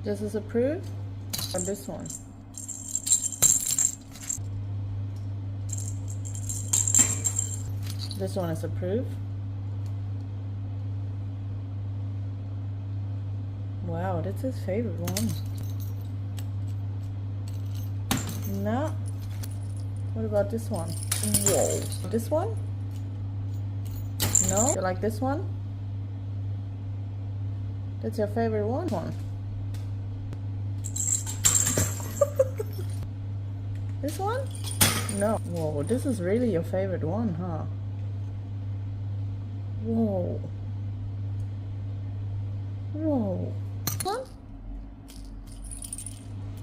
This is approved? Or this one? This one is approved. Wow, that's his favorite one. No. What about this one? Whoa. This one? No? You like this one? That's your favorite one? This one? No. Whoa, this is really your favorite one, huh? Whoa. Whoa.